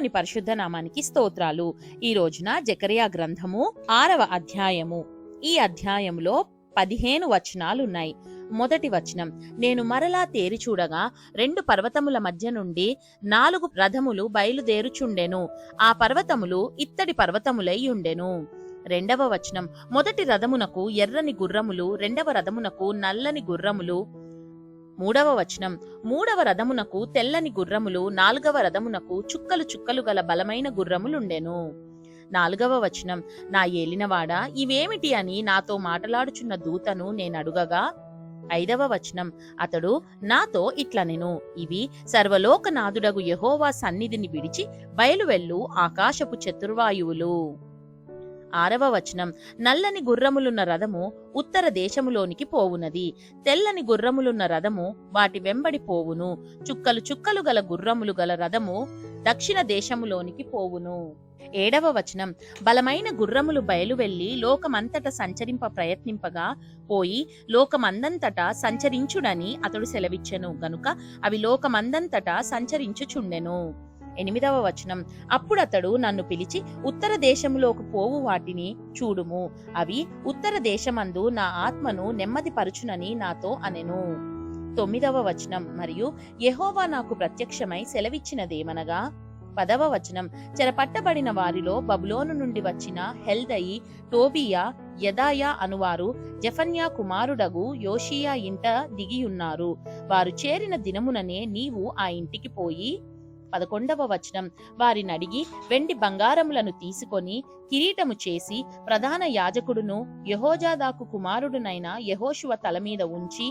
దేవుని పరిశుద్ధ నామానికి స్తోత్రాలు. ఈ రోజున జకర్యా గ్రంథము 6వ అధ్యాయము. ఈ అధ్యాయంలో 15 వచనాలున్నాయి. మొదటి వచనం, నేను మరలా తేరి చూడగా 2 పర్వతముల మధ్య నుండి 4 రథములు బయలుదేరుచుండెను. ఆ పర్వతములు ఇత్తడి పర్వతములై ఉండెను. రెండవ వచనం, మొదటి రథమునకు ఎర్రని గుర్రములు, రెండవ రథమునకు నల్లని గుర్రములు. మూడవ వచనం, మూడవ రథమునకు తెల్లని గుర్రములు, నాలుగవ రథమునకు చుక్కలు చుక్కలు గల బలమైన గుర్రములుండెను. నాలుగవ వచనం, నా ఏలినవాడా, ఇవేమిటి అని నాతో మాటలాడుచున్న దూతను నేనడుగగా. ఐదవ వచనం, అతడు నాతో ఇట్లనెను, ఇవి సర్వలోకనాథుడగు యెహోవా సన్నిధిని విడిచి బయలువెళ్ళు ఆకాశపు చతుర్వాయువులు. ఆరవ వచనం, నల్లని గుర్రములున్న రథము ఉత్తర దేశములోనికి పోవునది, తెల్లని గుర్రములున్న రథము వాటి వెంబడి పోవును, చుక్కలు చుక్కలు గల గుర్రములు గల రథము దక్షిణ దేశములోనికి పోవును. ఏడవ వచనం, బలమైన గుర్రములు బయలువెళ్లి లోకమంతట సంచరింప ప్రయత్నింపగా పోయి లోకమందంతటా సంచరించుడని అతడు సెలవిచ్చెను గనుక అవి లోకమందంతటా సంచరించుచుండెను. ఎనిమిదవ వచనం, అప్పుడతడు నన్ను పిలిచి ఉత్తర దేశములోకి పోవు వాటిని చూడుము, అవి ఉత్తర దేశమందు నా ఆత్మను నెమ్మది పరుచునని నాతో అనెను. తొమ్మిదవ వచనం, మరియు యెహోవా నాకు ప్రత్యక్షమై సెలవిచ్చినదేమనగా. 10వ వచనం, చెరపట్టబడిన వారిలో బబులోను నుండి వచ్చిన హెల్దయి, టోబియా, యెదాయా అనువారు జెఫన్యా కుమారుడగు యోషియా ఇంట దిగియున్నారు. వారు చేరిన దినముననే నీవు ఆ ఇంటికి పోయి. 11వ వచనం, వారినడిగి వెండి బంగారములను తీసుకొని కిరీటము చేసి ప్రధాన యాజకుడును యెహోజాదాకు కుమారుడునైన యెహోషువ తల మీద ఉంచి.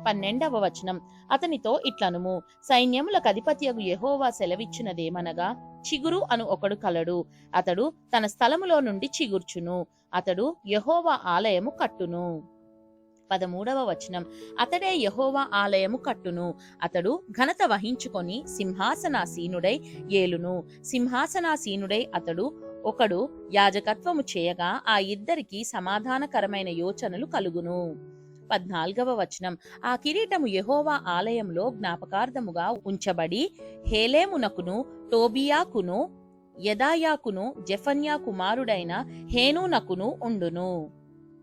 12వ వచనం, అతనితో ఇట్లనుము, సైన్యములకు అధిపతియగు యెహోవా సెలవిచ్చినదేమనగా, చిగురు అను ఒకడు కలడు, అతడు తన స్థలములో నుండి చిగుర్చును, అతడు యెహోవా ఆలయము కట్టును. 13వ వచనం, అతడే యెహోవా ఆలయము కట్టును, అతడు ఘనత వహించుకొని సింహాసనాసీనుడై ఏలును, సింహాసనాసీనుడై అతడు ఒకడు యాజకత్వము చేయగా ఆ ఇద్దరికి సమాధానకరమైన యోచనలు కలుగును. 14వ వచనం, ఆ కిరీటము యెహోవా ఆలయంలో జ్ఞాపకార్థముగా ఉంచబడి హేలేమునకును టోబియాకును యెదాయాకును జెఫన్యా కుమారుడైన హేనూనకును ఉండును.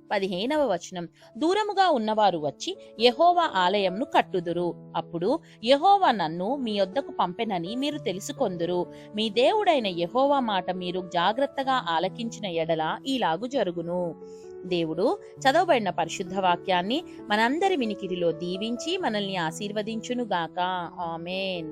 15వ వచనం, దూరముగా ఉన్నవారు వచ్చి యెహోవా ఆలయంను కట్టుదురు, అప్పుడు యెహోవా నన్ను మీ యొద్దకు పంపెనని మీరు తెలుసుకొందురు. మీ దేవుడైన యెహోవా మాట మీరు జాగ్రత్తగా ఆలకించిన ఎడల ఈలాగు జరుగును. దేవుడు చదవబడిన పరిశుద్ధ వాక్యాన్ని మనందరి వినికిడిలో దీవించి మనల్ని ఆశీర్వదించునుగాక. ఆమేన్.